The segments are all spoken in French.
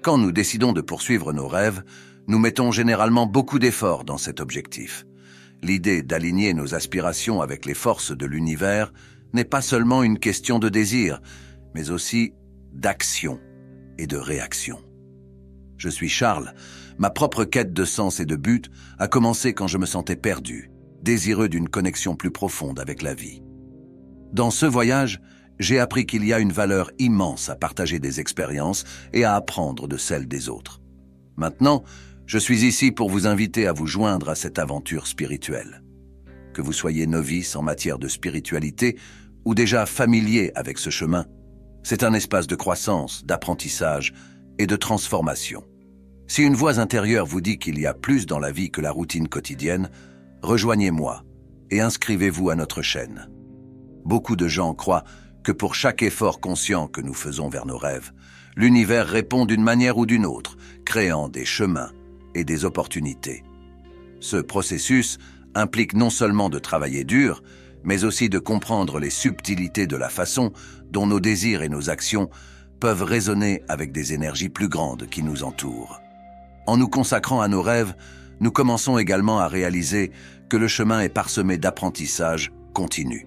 Quand nous décidons de poursuivre nos rêves, nous mettons généralement beaucoup d'efforts dans cet objectif. L'idée d'aligner nos aspirations avec les forces de l'univers n'est pas seulement une question de désir, mais aussi d'action et de réaction. Je suis Charles. Ma propre quête de sens et de but a commencé quand je me sentais perdu, désireux d'une connexion plus profonde avec la vie. Dans ce voyage, j'ai appris qu'il y a une valeur immense à partager des expériences et à apprendre de celles des autres. Maintenant, je suis ici pour vous inviter à vous joindre à cette aventure spirituelle. Que vous soyez novice en matière de spiritualité ou déjà familier avec ce chemin, c'est un espace de croissance, d'apprentissage et de transformation. Si une voix intérieure vous dit qu'il y a plus dans la vie que la routine quotidienne, rejoignez-moi et inscrivez-vous à notre chaîne. Beaucoup de gens croient que pour chaque effort conscient que nous faisons vers nos rêves, l'univers répond d'une manière ou d'une autre, créant des chemins et des opportunités. Ce processus implique non seulement de travailler dur, mais aussi de comprendre les subtilités de la façon dont nos désirs et nos actions peuvent résonner avec des énergies plus grandes qui nous entourent. En nous consacrant à nos rêves, nous commençons également à réaliser que le chemin est parsemé d'apprentissages continus.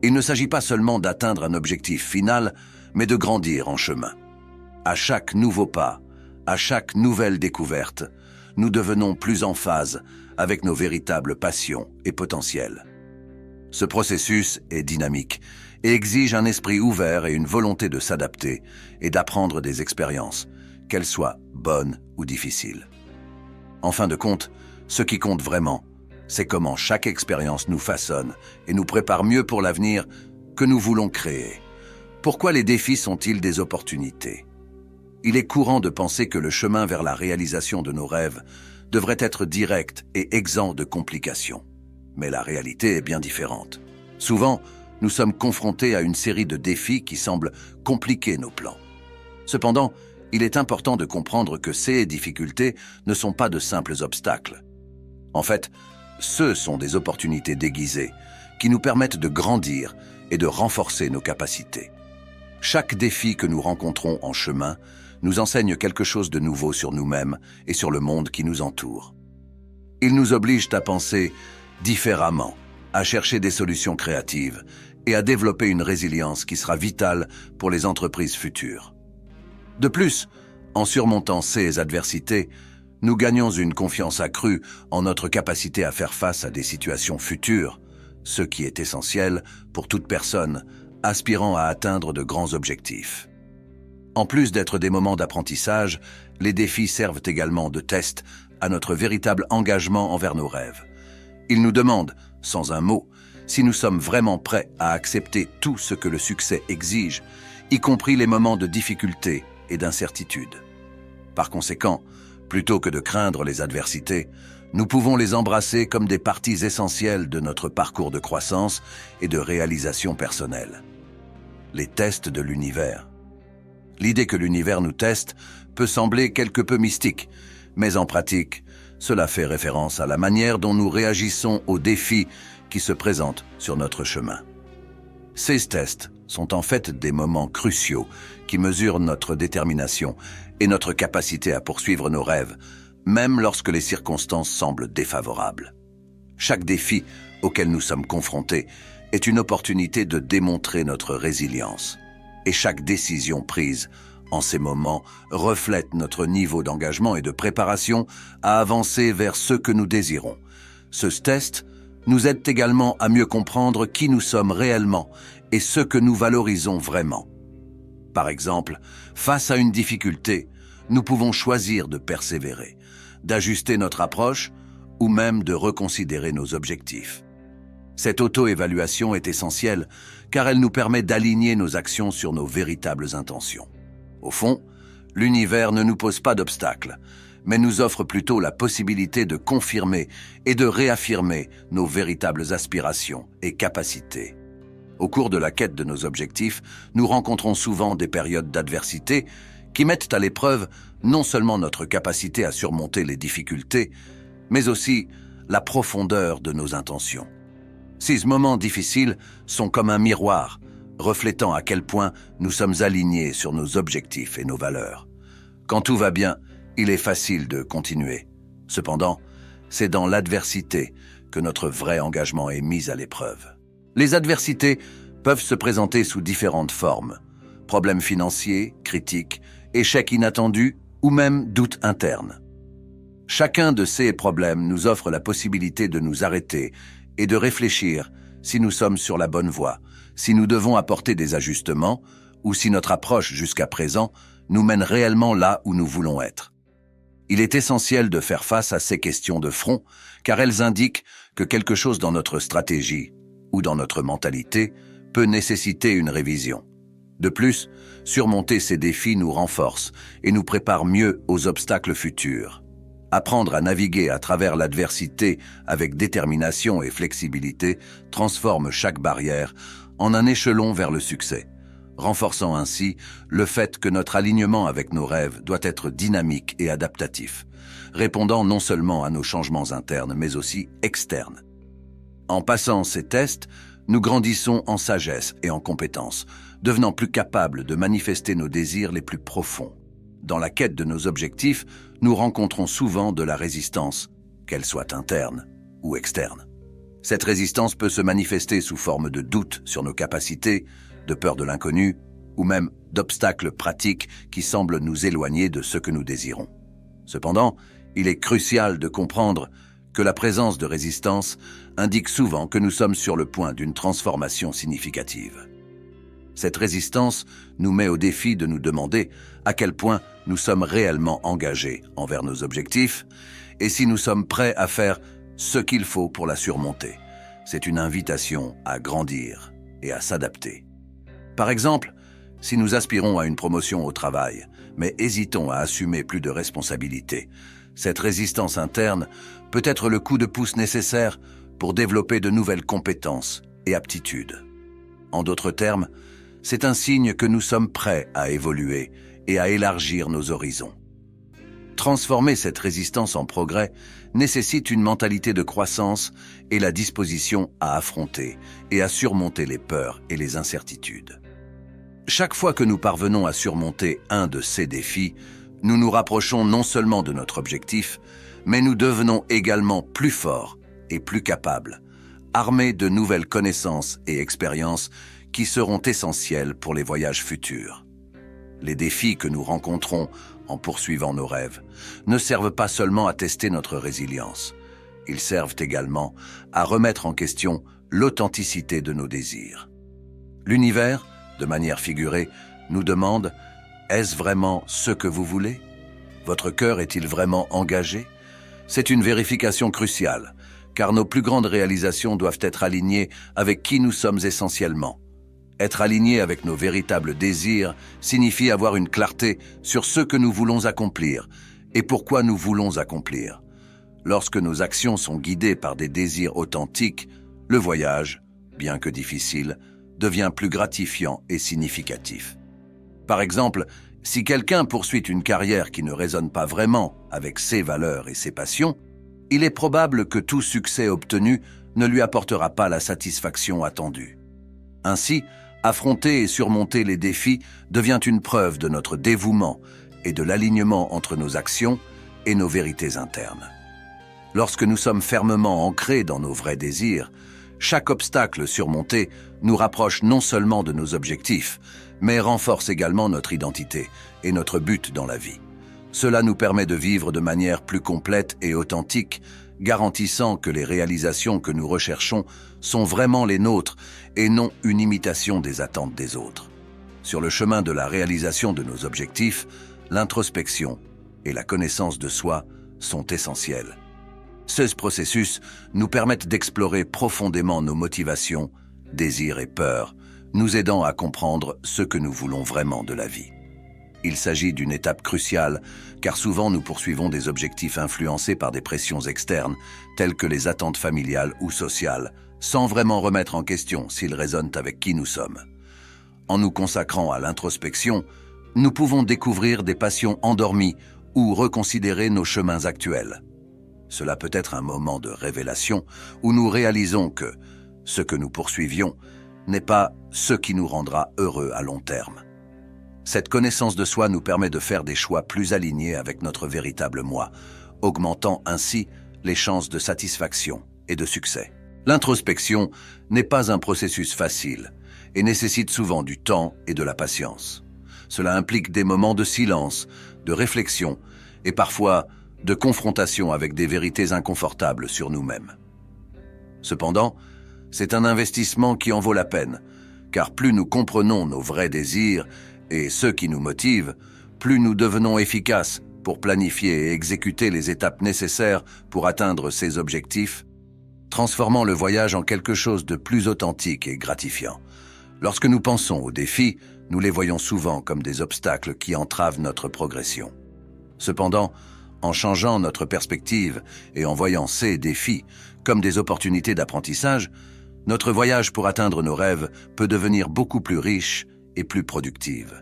Il ne s'agit pas seulement d'atteindre un objectif final, mais de grandir en chemin. À chaque nouveau pas, à chaque nouvelle découverte, nous devenons plus en phase avec nos véritables passions et potentiels. Ce processus est dynamique et exige un esprit ouvert et une volonté de s'adapter et d'apprendre des expériences, qu'elles soient bonnes ou difficiles. En fin de compte, ce qui compte vraiment, c'est comment chaque expérience nous façonne et nous prépare mieux pour l'avenir que nous voulons créer. Pourquoi les défis sont-ils des opportunités? Il est courant de penser que le chemin vers la réalisation de nos rêves devrait être direct et exempt de complications. Mais la réalité est bien différente. Souvent, nous sommes confrontés à une série de défis qui semblent compliquer nos plans. Cependant, il est important de comprendre que ces difficultés ne sont pas de simples obstacles. En fait, ce sont des opportunités déguisées qui nous permettent de grandir et de renforcer nos capacités. Chaque défi que nous rencontrons en chemin nous enseigne quelque chose de nouveau sur nous-mêmes et sur le monde qui nous entoure. Ils nous obligent à penser différemment, à chercher des solutions créatives et à développer une résilience qui sera vitale pour les entreprises futures. De plus, en surmontant ces adversités, nous gagnons une confiance accrue en notre capacité à faire face à des situations futures, ce qui est essentiel pour toute personne aspirant à atteindre de grands objectifs. En plus d'être des moments d'apprentissage, les défis servent également de test à notre véritable engagement envers nos rêves. Ils nous demandent, sans un mot, si nous sommes vraiment prêts à accepter tout ce que le succès exige, y compris les moments de difficulté et d'incertitude. Par conséquent, plutôt que de craindre les adversités, nous pouvons les embrasser comme des parties essentielles de notre parcours de croissance et de réalisation personnelle. Les tests de l'univers. L'idée que l'univers nous teste peut sembler quelque peu mystique, mais en pratique, cela fait référence à la manière dont nous réagissons aux défis qui se présentent sur notre chemin. Ces tests sont en fait des moments cruciaux qui mesurent notre détermination et notre capacité à poursuivre nos rêves, même lorsque les circonstances semblent défavorables. Chaque défi auquel nous sommes confrontés est une opportunité de démontrer notre résilience. Et chaque décision prise en ces moments reflète notre niveau d'engagement et de préparation à avancer vers ce que nous désirons. Ce test nous aide également à mieux comprendre qui nous sommes réellement et ce que nous valorisons vraiment. Par exemple, face à une difficulté, nous pouvons choisir de persévérer, d'ajuster notre approche ou même de reconsidérer nos objectifs. Cette auto-évaluation est essentielle car elle nous permet d'aligner nos actions sur nos véritables intentions. Au fond, l'univers ne nous pose pas d'obstacles, mais nous offre plutôt la possibilité de confirmer et de réaffirmer nos véritables aspirations et capacités. Au cours de la quête de nos objectifs, nous rencontrons souvent des périodes d'adversité qui mettent à l'épreuve non seulement notre capacité à surmonter les difficultés, mais aussi la profondeur de nos intentions. Ces moments difficiles sont comme un miroir, reflétant à quel point nous sommes alignés sur nos objectifs et nos valeurs. Quand tout va bien, il est facile de continuer. Cependant, c'est dans l'adversité que notre vrai engagement est mis à l'épreuve. Les adversités peuvent se présenter sous différentes formes. Problèmes financiers, critiques, échecs inattendus ou même doutes internes. Chacun de ces problèmes nous offre la possibilité de nous arrêter et de réfléchir si nous sommes sur la bonne voie, si nous devons apporter des ajustements ou si notre approche jusqu'à présent nous mène réellement là où nous voulons être. Il est essentiel de faire face à ces questions de front, car elles indiquent que quelque chose dans notre stratégie ou dans notre mentalité peut nécessiter une révision. De plus, surmonter ces défis nous renforce et nous prépare mieux aux obstacles futurs. Apprendre à naviguer à travers l'adversité avec détermination et flexibilité transforme chaque barrière en un échelon vers le succès, renforçant ainsi le fait que notre alignement avec nos rêves doit être dynamique et adaptatif, répondant non seulement à nos changements internes mais aussi externes. En passant ces tests, nous grandissons en sagesse et en compétences, devenant plus capables de manifester nos désirs les plus profonds. Dans la quête de nos objectifs, nous rencontrons souvent de la résistance, qu'elle soit interne ou externe. Cette résistance peut se manifester sous forme de doute sur nos capacités, de peur de l'inconnu, ou même d'obstacles pratiques qui semblent nous éloigner de ce que nous désirons. Cependant, il est crucial de comprendre que la présence de résistance indique souvent que nous sommes sur le point d'une transformation significative. Cette résistance nous met au défi de nous demander à quel point nous sommes réellement engagés envers nos objectifs et si nous sommes prêts à faire ce qu'il faut pour la surmonter. C'est une invitation à grandir et à s'adapter. Par exemple, si nous aspirons à une promotion au travail, mais hésitons à assumer plus de responsabilités, cette résistance interne peut être le coup de pouce nécessaire pour développer de nouvelles compétences et aptitudes. En d'autres termes, c'est un signe que nous sommes prêts à évoluer et à élargir nos horizons. Transformer cette résistance en progrès nécessite une mentalité de croissance et la disposition à affronter et à surmonter les peurs et les incertitudes. Chaque fois que nous parvenons à surmonter un de ces défis, nous nous rapprochons non seulement de notre objectif, mais nous devenons également plus forts et plus capables, armés de nouvelles connaissances et expériences qui seront essentielles pour les voyages futurs. Les défis que nous rencontrons en poursuivant nos rêves ne servent pas seulement à tester notre résilience, ils servent également à remettre en question l'authenticité de nos désirs. L'univers, de manière figurée, nous demande « Est-ce vraiment ce que vous voulez ? Votre cœur est-il vraiment engagé ?» C'est une vérification cruciale, car nos plus grandes réalisations doivent être alignées avec qui nous sommes essentiellement. Être aligné avec nos véritables désirs signifie avoir une clarté sur ce que nous voulons accomplir et pourquoi nous voulons accomplir. Lorsque nos actions sont guidées par des désirs authentiques, le voyage, bien que difficile, devient plus gratifiant et significatif. Par exemple, si quelqu'un poursuit une carrière qui ne résonne pas vraiment avec ses valeurs et ses passions, il est probable que tout succès obtenu ne lui apportera pas la satisfaction attendue. Ainsi, affronter et surmonter les défis devient une preuve de notre dévouement et de l'alignement entre nos actions et nos vérités internes. Lorsque nous sommes fermement ancrés dans nos vrais désirs, chaque obstacle surmonté nous rapproche non seulement de nos objectifs, mais renforce également notre identité et notre but dans la vie. Cela nous permet de vivre de manière plus complète et authentique, garantissant que les réalisations que nous recherchons sont vraiment les nôtres et non une imitation des attentes des autres. Sur le chemin de la réalisation de nos objectifs, l'introspection et la connaissance de soi sont essentielles. Ces processus nous permettent d'explorer profondément nos motivations, désirs et peurs, nous aidant à comprendre ce que nous voulons vraiment de la vie. Il s'agit d'une étape cruciale, car souvent nous poursuivons des objectifs influencés par des pressions externes, telles que les attentes familiales ou sociales, sans vraiment remettre en question s'ils résonnent avec qui nous sommes. En nous consacrant à l'introspection, nous pouvons découvrir des passions endormies ou reconsidérer nos chemins actuels. Cela peut être un moment de révélation où nous réalisons que ce que nous poursuivions n'est pas ce qui nous rendra heureux à long terme. Cette connaissance de soi nous permet de faire des choix plus alignés avec notre véritable moi, augmentant ainsi les chances de satisfaction et de succès. L'introspection n'est pas un processus facile et nécessite souvent du temps et de la patience. Cela implique des moments de silence, de réflexion et parfois de confrontation avec des vérités inconfortables sur nous-mêmes. Cependant, c'est un investissement qui en vaut la peine, car plus nous comprenons nos vrais désirs et ceux qui nous motivent, plus nous devenons efficaces pour planifier et exécuter les étapes nécessaires pour atteindre ces objectifs, transformant le voyage en quelque chose de plus authentique et gratifiant. Lorsque nous pensons aux défis, nous les voyons souvent comme des obstacles qui entravent notre progression. Cependant, en changeant notre perspective et en voyant ces défis comme des opportunités d'apprentissage, notre voyage pour atteindre nos rêves peut devenir beaucoup plus riche et plus productif.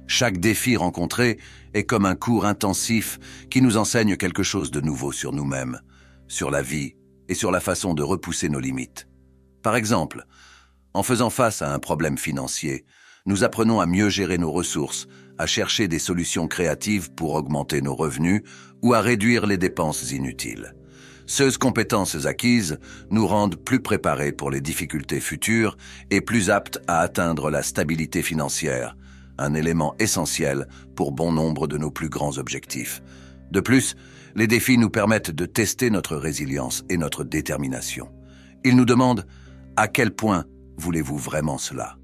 Chaque défi rencontré est comme un cours intensif qui nous enseigne quelque chose de nouveau sur nous-mêmes, sur la vie et sur la façon de repousser nos limites. Par exemple, en faisant face à un problème financier, nous apprenons à mieux gérer nos ressources, à chercher des solutions créatives pour augmenter nos revenus ou à réduire les dépenses inutiles. Ces compétences acquises nous rendent plus préparés pour les difficultés futures et plus aptes à atteindre la stabilité financière, un élément essentiel pour bon nombre de nos plus grands objectifs. De plus, les défis nous permettent de tester notre résilience et notre détermination. Ils nous demandent « à quel point voulez-vous vraiment cela ?»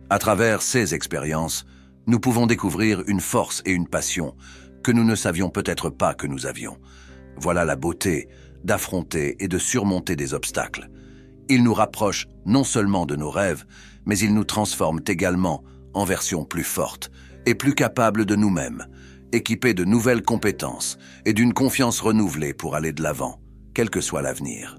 À travers ces expériences, nous pouvons découvrir une force et une passion que nous ne savions peut-être pas que nous avions. Voilà la beauté d'affronter et de surmonter des obstacles. Ils nous rapprochent non seulement de nos rêves, mais ils nous transforment également en versions plus fortes et plus capables de nous-mêmes, équipés de nouvelles compétences et d'une confiance renouvelée pour aller de l'avant, quel que soit l'avenir.